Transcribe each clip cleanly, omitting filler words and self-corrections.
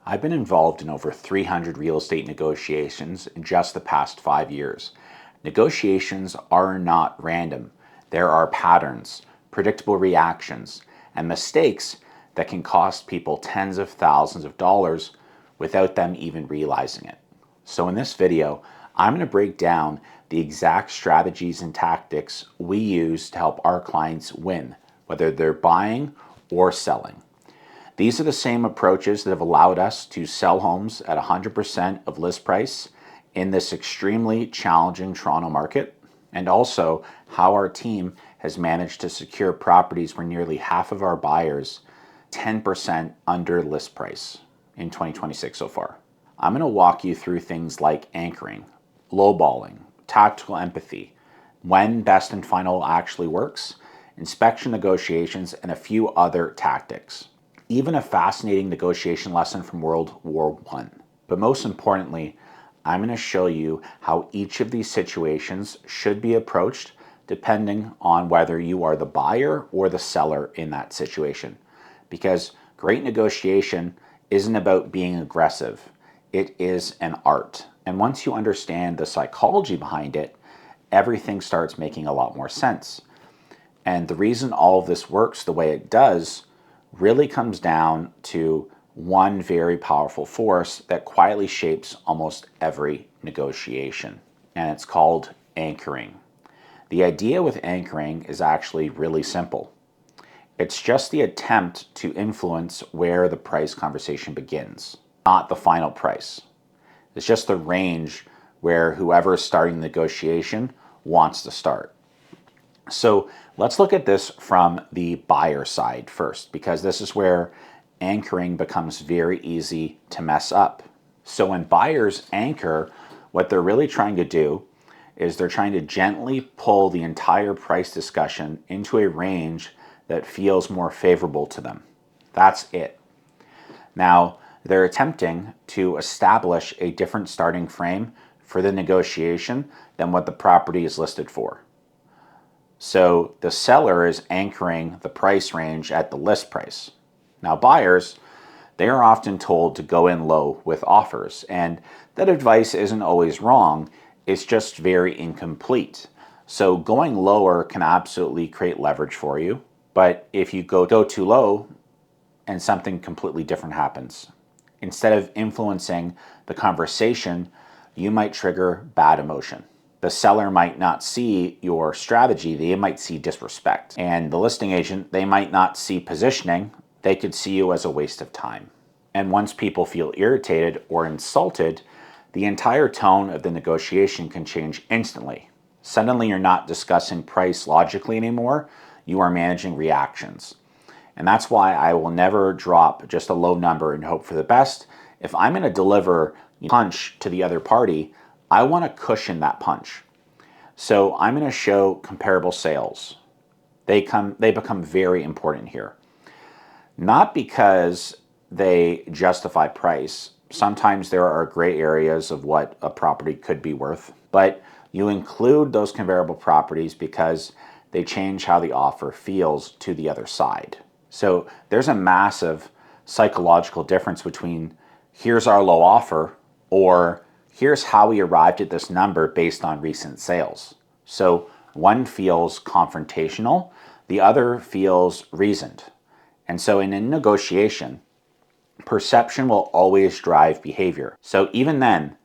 I've been involved in over 300 real estate negotiations in just the past 5 years. Negotiations are not random. There are patterns, predictable reactions, and mistakes that can cost people tens of thousands of dollars without them even realizing it. So in this video, I'm going to break down the exact strategies and tactics we use to help our clients win, whether they're buying or selling. These are the same approaches that have allowed us to sell homes at 100% of list price in this extremely challenging Toronto market, and also how our team has managed to secure properties where nearly half of our buyers 10% under list price in 2026 so far. I'm going to walk you through things like anchoring, lowballing, tactical empathy, when best and final actually works, inspection negotiations, and a few other tactics. Even a fascinating negotiation lesson from World War I. But most importantly, I'm going to show you how each of these situations should be approached depending on whether you are the buyer or the seller in that situation. Because great negotiation isn't about being aggressive. It is an art. And once you understand the psychology behind it, everything starts making a lot more sense. And the reason all of this works the way it does really comes down to one very powerful force that quietly shapes almost every negotiation, and it's called anchoring. The idea with anchoring is actually really simple. It's just the attempt to influence where the price conversation begins, not the final price. It's just the range where whoever is starting the negotiation wants to start. So let's look at this from the buyer side first, because this is where anchoring becomes very easy to mess up. So when buyers anchor, what they're really trying to do is they're trying to gently pull the entire price discussion into a range that feels more favorable to them. That's it. Now, they're attempting to establish a different starting frame for the negotiation than what the property is listed for. So the seller is anchoring the price range at the list price. Now buyers, they are often told to go in low with offers, and that advice isn't always wrong, it's just very incomplete. So going lower can absolutely create leverage for you, but if you go too low and something completely different happens, instead of influencing the conversation, you might trigger bad emotion. The seller might not see your strategy, they might see disrespect. And the listing agent, they might not see positioning, they could see you as a waste of time. And once people feel irritated or insulted, the entire tone of the negotiation can change instantly. Suddenly you're not discussing price logically anymore, you are managing reactions. And that's why I will never drop just a low number and hope for the best. If I'm going to deliver a punch to the other party, I want to cushion that punch. So I'm going to show comparable sales. They become very important here. Not because they justify price. Sometimes there are gray areas of what a property could be worth, but you include those comparable properties because they change how the offer feels to the other side. So there's a massive psychological difference between here's our low offer or here's how we arrived at this number based on recent sales. So one feels confrontational, the other feels reasoned. And so in a negotiation, perception will always drive behavior. So even then,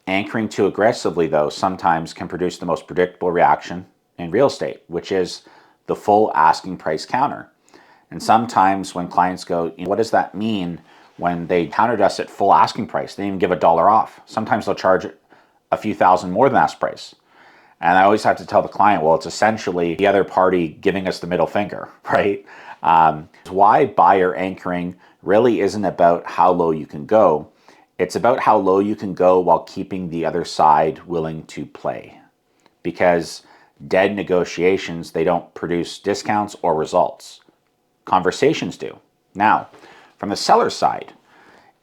anchoring too aggressively though sometimes can produce the most predictable reaction in real estate, which is the full asking price counter. And sometimes when clients go, what does that mean when they countered us at full asking price? They didn't even give $1 off. Sometimes they'll charge a few thousand more than ask price. And I always have to tell the client, well, it's essentially the other party giving us the middle finger, right? Why buyer anchoring really isn't about how low you can go. It's about how low you can go while keeping the other side willing to play. Because dead negotiations, they don't produce discounts or results. Conversations do. Now, from the seller side,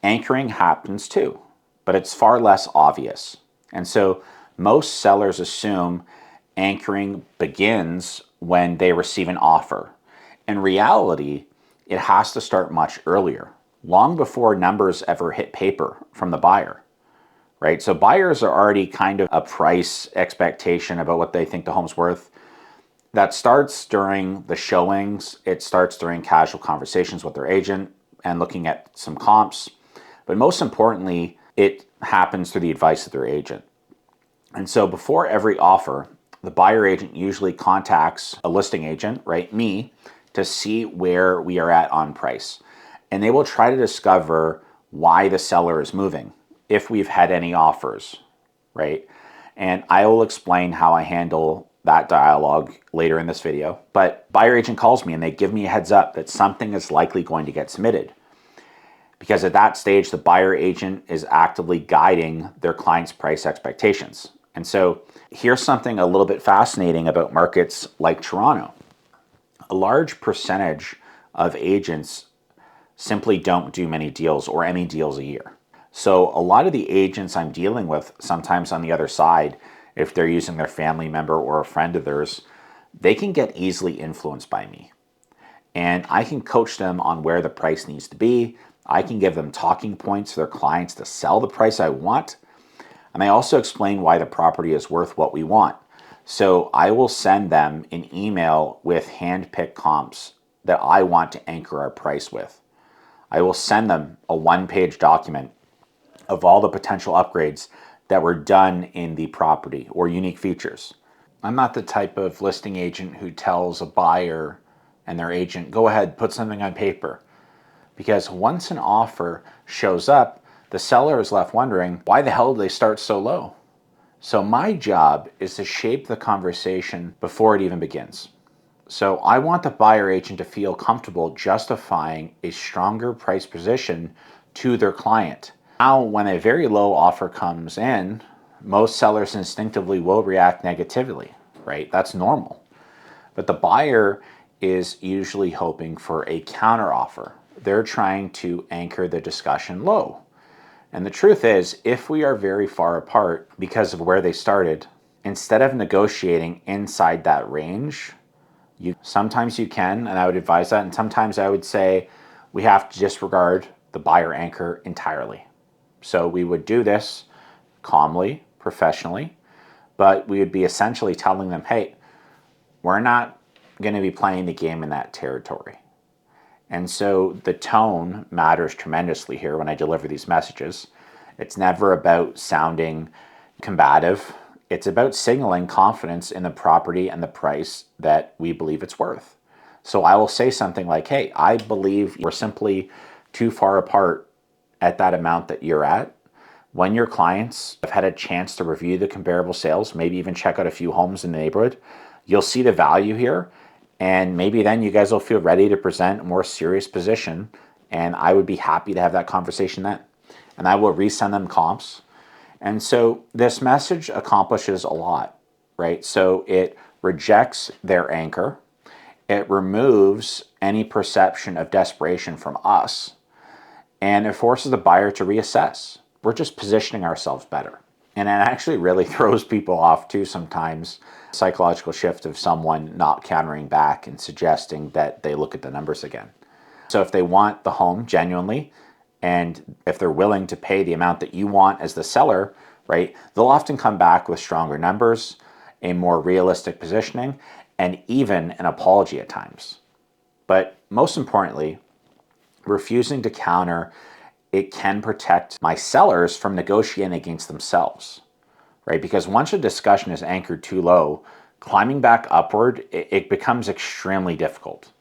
anchoring happens too, but it's far less obvious. And so most sellers assume anchoring begins when they receive an offer. In reality, it has to start much earlier. long before numbers ever hit paper from the buyer, right? So buyers are already kind of a price expectation about what they think the home's worth. That starts during the showings. It starts during casual conversations with their agent and looking at some comps. But most importantly, it happens through the advice of their agent. And so before every offer, the buyer agent usually contacts a listing agent, right, me, to see where we are at on price. And they will try to discover why the seller is moving, if we've had any offers, right? And I will explain how I handle that dialogue later in this video. But buyer agent calls me and they give me a heads up that something is likely going to get submitted. Because at that stage, the buyer agent is actively guiding their client's price expectations. And so here's something a little bit fascinating about markets like Toronto. A large percentage of agents simply don't do many deals or any deals a year. So a lot of the agents I'm dealing with, sometimes on the other side, if they're using their family member or a friend of theirs, they can get easily influenced by me. And I can coach them on where the price needs to be. I can give them talking points for their clients to sell the price I want. And I also explain why the property is worth what we want. So I will send them an email with hand-picked comps that I want to anchor our price with. I will send them a one-page document of all the potential upgrades that were done in the property or unique features. I'm not the type of listing agent who tells a buyer and their agent, go ahead, put something on paper. Because once an offer shows up, the seller is left wondering, why the hell did they start so low? So my job is to shape the conversation before it even begins. So I want the buyer agent to feel comfortable justifying a stronger price position to their client. Now, when a very low offer comes in, most sellers instinctively will react negatively, right? That's normal. But the buyer is usually hoping for a counter offer. They're trying to anchor the discussion low. And the truth is, if we are very far apart because of where they started, instead of negotiating inside that range, sometimes you can, and I would advise that, and sometimes I would say we have to disregard the buyer anchor entirely. So we would do this calmly, professionally, but we would be essentially telling them, hey, we're not going to be playing the game in that territory. And so the tone matters tremendously here when I deliver these messages. It's never about sounding combative. It's about signaling confidence in the property and the price that we believe it's worth. So I will say something like, hey, I believe we're simply too far apart at that amount that you're at. When your clients have had a chance to review the comparable sales, maybe even check out a few homes in the neighborhood, you'll see the value here. And maybe then you guys will feel ready to present a more serious position. And I would be happy to have that conversation then. And I will resend them comps. And so this message accomplishes a lot, right? So it rejects their anchor. It removes any perception of desperation from us. And it forces the buyer to reassess. We're just positioning ourselves better. And it actually really throws people off too sometimes. Psychological shift of someone not countering back and suggesting that they look at the numbers again. So if they want the home genuinely, and if they're willing to pay the amount that you want as the seller, right, they'll often come back with stronger numbers, a more realistic positioning, and even an apology at times. But most importantly, refusing to counter, it can protect my sellers from negotiating against themselves. Right? Because once a discussion is anchored too low, climbing back upward, it becomes extremely difficult.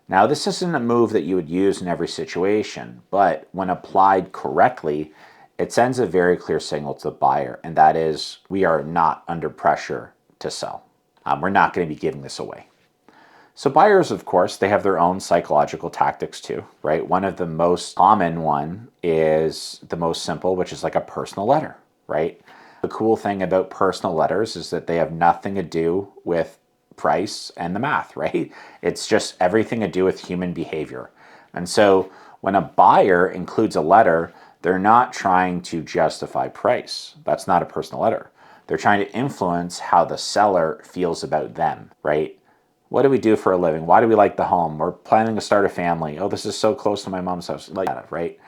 Now, this isn't a move that you would use in every situation, but when applied correctly, it sends a very clear signal to the buyer, and that is, we are not under pressure to sell. We're not going to be giving this away. So buyers, of course, they have their own psychological tactics too, right? One of the most common one is the most simple, which is like a personal letter, right? The cool thing about personal letters is that they have nothing to do with price and the math, right? It's just everything to do with human behavior. And so when a buyer includes a letter, they're not trying to justify price. That's not a personal letter. They're trying to influence how the seller feels about them, right? What do we do for a living? Why do we like the home? We're planning to start a family. Oh, this is so close to my mom's house. Like that, right?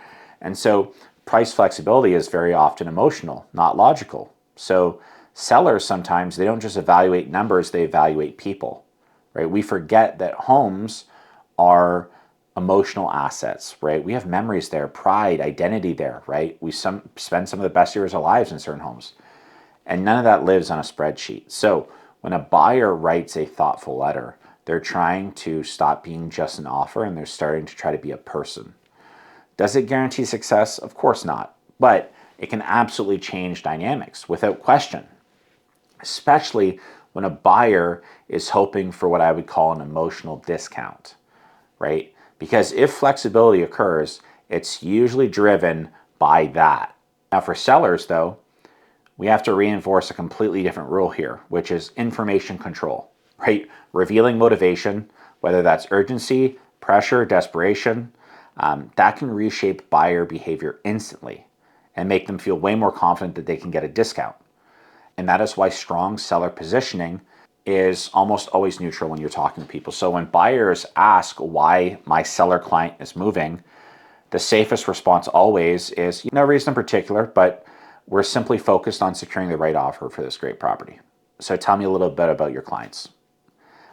And so price flexibility is very often emotional, not logical. So sellers sometimes, they don't just evaluate numbers, they evaluate people, right? We forget that homes are emotional assets, right? We have memories there, pride, identity there, right? We spend some of the best years of our lives in certain homes. And none of that lives on a spreadsheet. So when a buyer writes a thoughtful letter, they're trying to stop being just an offer and they're starting to try to be a person. Does it guarantee success? Of course not. But it can absolutely change dynamics without question, especially when a buyer is hoping for what I would call an emotional discount, right? Because if flexibility occurs, it's usually driven by that. Now, for sellers, though, we have to reinforce a completely different rule here, which is information control, right? Revealing motivation, whether that's urgency, pressure, desperation, that can reshape buyer behavior instantly and make them feel way more confident that they can get a discount. And that is why strong seller positioning is almost always neutral when you're talking to people. So when buyers ask why my seller client is moving, the safest response always is no reason in particular, but we're simply focused on securing the right offer for this great property. So tell me a little bit about your clients.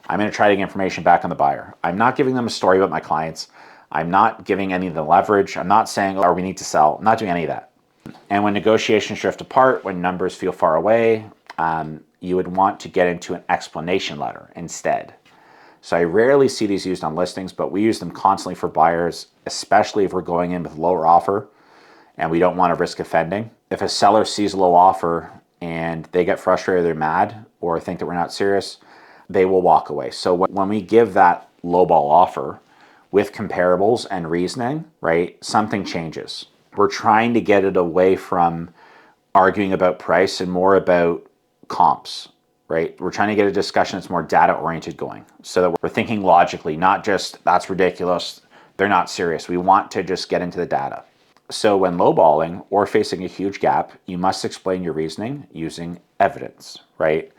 I'm going to try to get information back on the buyer. I'm not giving them a story about my clients. I'm not giving any of the leverage. I'm not saying, oh, we need to sell. I'm not doing any of that. And when negotiations drift apart, when numbers feel far away, you would want to get into an explanation letter instead. So I rarely see these used on listings, but we use them constantly for buyers, especially if we're going in with lower offer and we don't want to risk offending. If a seller sees a low offer and they get frustrated, they're mad, or think that we're not serious, they will walk away. So when we give that lowball offer with comparables and reasoning, right, something changes. We're trying to get it away from arguing about price and more about comps, right? We're trying to get a discussion that's more data oriented going so that we're thinking logically, not just that's ridiculous, they're not serious. We want to just get into the data. So when lowballing or facing a huge gap, you must explain your reasoning using evidence, right?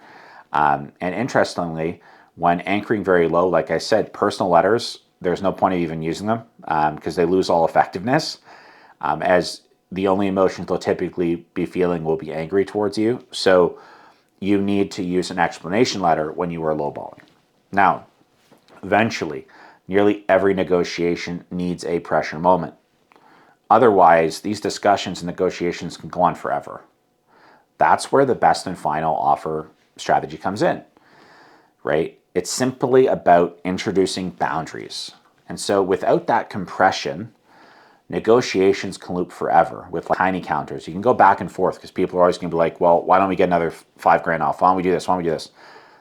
And interestingly, when anchoring very low, like I said, personal letters, there's no point of even using them because they lose all effectiveness as the only emotions they'll typically be feeling will be angry towards you. So you need to use an explanation letter when you are lowballing. Now, eventually, nearly every negotiation needs a pressure moment. Otherwise, these discussions and negotiations can go on forever. That's where the best and final offer strategy comes in, right? It's simply about introducing boundaries. And so without that compression, negotiations can loop forever with tiny counters. You can go back and forth because people are always going to be like, well, why don't we get another $5,000 off? Why don't we do this? Why don't we do this?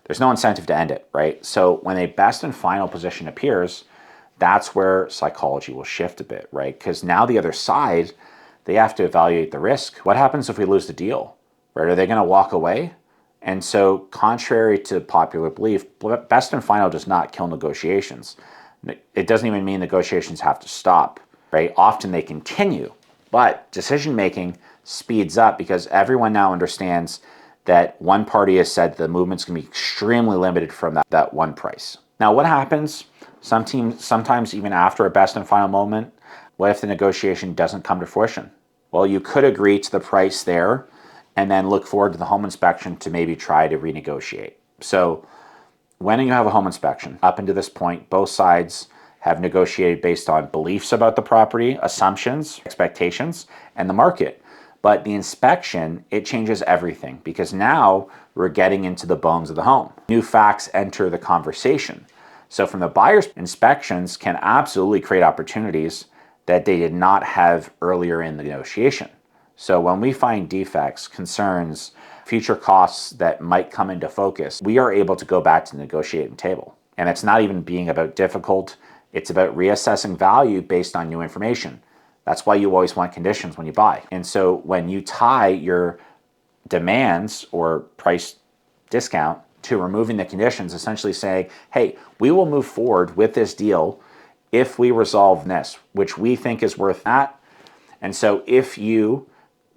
There's no incentive to end it, right? So when a best and final position appears, that's where psychology will shift a bit, right? Because now the other side, they have to evaluate the risk. What happens if we lose the deal, right? Are they going to walk away? And so contrary to popular belief, best and final does not kill negotiations. It doesn't even mean negotiations have to stop, right? Often they continue, but decision-making speeds up because everyone now understands that one party has said the movement's going to be extremely limited from that one price. Now, what happens sometimes even after a best and final moment? What if the negotiation doesn't come to fruition? Well, you could agree to the price there and then look forward to the home inspection to maybe try to renegotiate. So when you have a home inspection, up until this point, both sides have negotiated based on beliefs about the property, assumptions, expectations, and the market. But the inspection, it changes everything because now we're getting into the bones of the home. New facts enter the conversation. So from the buyer's, inspections can absolutely create opportunities that they did not have earlier in the negotiation. So when we find defects, concerns, future costs that might come into focus, we are able to go back to the negotiating table. And it's not even being about difficult, it's about reassessing value based on new information. That's why you always want conditions when you buy. And so when you tie your demands or price discount to removing the conditions, essentially saying, hey, we will move forward with this deal if we resolve this, which we think is worth that. And so if you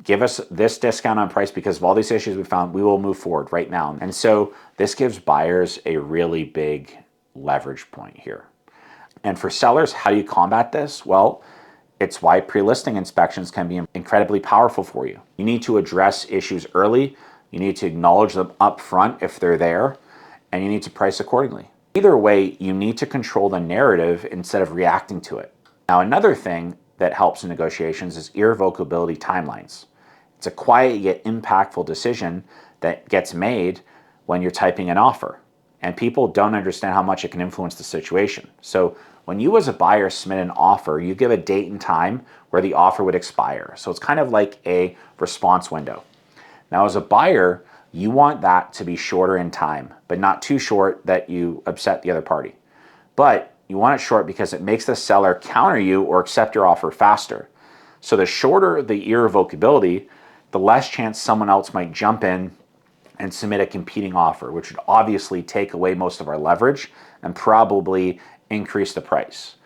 give us this discount on price because of all these issues we found, we will move forward right now. And so this gives buyers a really big leverage point here. And for sellers, how do you combat this? Well, it's why pre-listing inspections can be incredibly powerful for you. You need to address issues early, you need to acknowledge them up front if they're there, and you need to price accordingly. Either way, you need to control the narrative instead of reacting to it. Now, another thing that helps in negotiations is irrevocability timelines. It's a quiet yet impactful decision that gets made when you're typing an offer, and people don't understand how much it can influence the situation. So when you as a buyer submit an offer, you give a date and time where the offer would expire. So it's kind of like a response window. Now, as a buyer, you want that to be shorter in time, but not too short that you upset the other party. But you want it short because it makes the seller counter you or accept your offer faster. So the shorter the irrevocability, the less chance someone else might jump in and submit a competing offer, which would obviously take away most of our leverage and probably increase the price.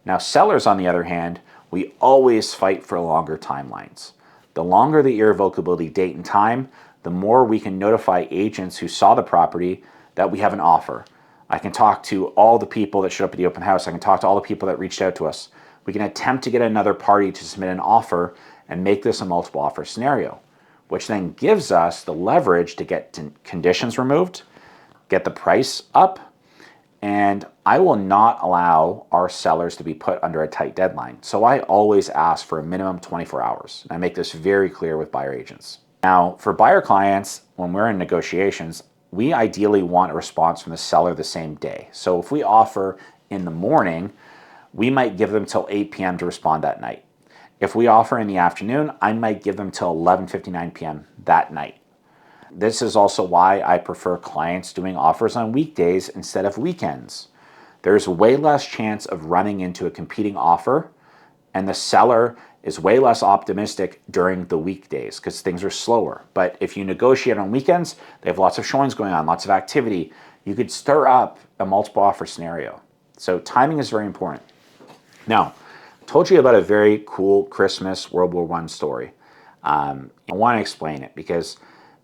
Now, sellers, on the other hand, we always fight for longer timelines. The longer the irrevocability date and time, the more we can notify agents who saw the property that we have an offer. I can talk to all the people that showed up at the open house. I can talk to all the people that reached out to us. We can attempt to get another party to submit an offer and make this a multiple offer scenario, which then gives us the leverage to get conditions removed, get the price up, and I will not allow our sellers to be put under a tight deadline. So I always ask for a minimum 24 hours. I make this very clear with buyer agents. Now, for buyer clients, when we're in negotiations, we ideally want a response from the seller the same day. So if we offer in the morning, we might give them till 8 p.m. to respond that night. If we offer in the afternoon, I might give them till 11:59 p.m. that night. This is also why I prefer clients doing offers on weekdays instead of weekends. There's way less chance of running into a competing offer, and the seller is way less optimistic during the weekdays because things are slower. But if you negotiate on weekends, they have lots of showings going on, lots of activity. You could stir up a multiple offer scenario. So timing is very important. Now, I told you about a very cool Christmas World War I story. I want to explain it because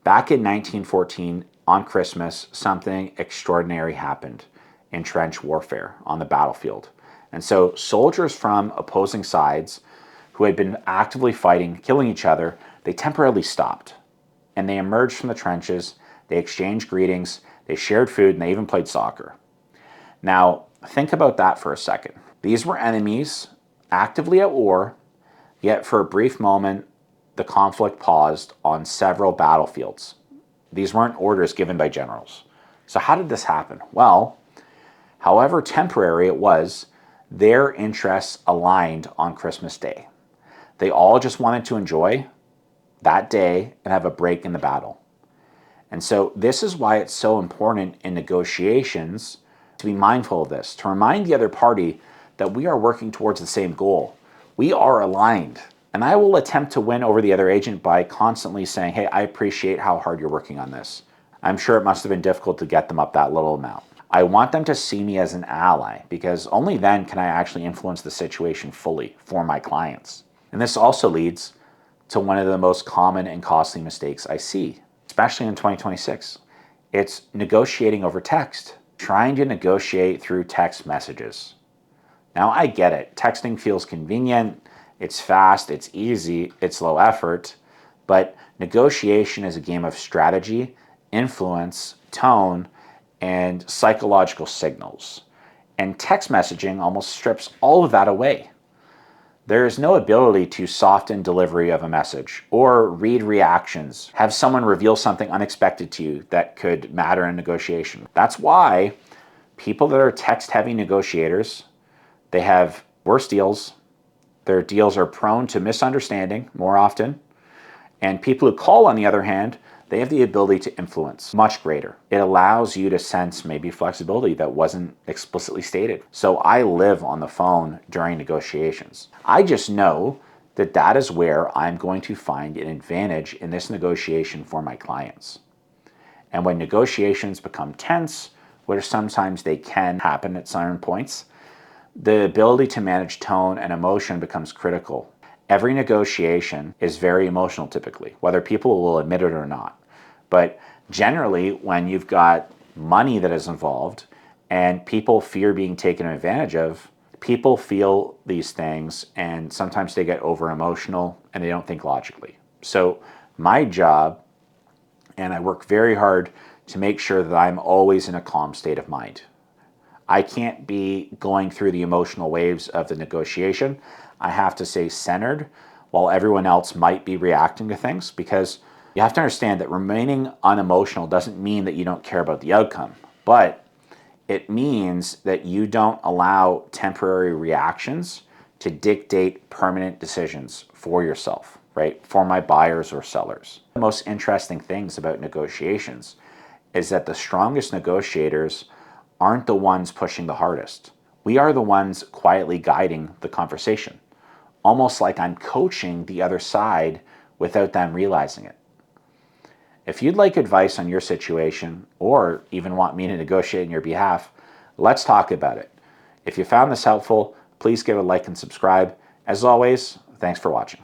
back in 1914, on Christmas, something extraordinary happened in trench warfare on the battlefield. And so soldiers from opposing sides who had been actively fighting, killing each other, they temporarily stopped. And they emerged from the trenches, they exchanged greetings, they shared food, and they even played soccer. Now, think about that for a second. These were enemies actively at war, yet for a brief moment, the conflict paused on several battlefields. These weren't orders given by generals. So how did this happen? Well, however temporary it was, their interests aligned on Christmas Day. They all just wanted to enjoy that day and have a break in the battle. And so this is why it's so important in negotiations to be mindful of this, to remind the other party that we are working towards the same goal. We are aligned. And I will attempt to win over the other agent by constantly saying, hey, I appreciate how hard you're working on this. I'm sure it must have been difficult to get them up that little amount. I want them to see me as an ally because only then can I actually influence the situation fully for my clients. And this also leads to one of the most common and costly mistakes I see, especially in 2026. It's negotiating over text, trying to negotiate through text messages. Now, I get it. Texting feels convenient. It's fast, it's easy, it's low effort, but negotiation is a game of strategy, influence, tone, and psychological signals. And text messaging almost strips all of that away. There is no ability to soften delivery of a message or read reactions, have someone reveal something unexpected to you that could matter in negotiation. That's why people that are text-heavy negotiators, they have worse deals. Their deals are prone to misunderstanding more often. And people who call, on the other hand, they have the ability to influence much greater. It allows you to sense maybe flexibility that wasn't explicitly stated. So I live on the phone during negotiations. I just know that that is where I'm going to find an advantage in this negotiation for my clients. And when negotiations become tense, which sometimes they can happen at certain points, the ability to manage tone and emotion becomes critical. Every negotiation is very emotional typically, whether people will admit it or not. But generally, when you've got money that is involved And people fear being taken advantage of. People feel these things, and sometimes they get over emotional and they don't think logically. So my job, and I work very hard to make sure that I'm always in a calm state of mind. I can't be going through the emotional waves of the negotiation. I have to stay centered while everyone else might be reacting to things, because you have to understand that remaining unemotional doesn't mean that you don't care about the outcome, but it means that you don't allow temporary reactions to dictate permanent decisions for yourself, right? For my buyers or sellers. The most interesting things about negotiations is that the strongest negotiators aren't the ones pushing the hardest. We are the ones quietly guiding the conversation, almost like I'm coaching the other side without them realizing it. If you'd like advice on your situation, or even want me to negotiate on your behalf, let's talk about it. If you found this helpful, please give a like and subscribe. As always, thanks for watching.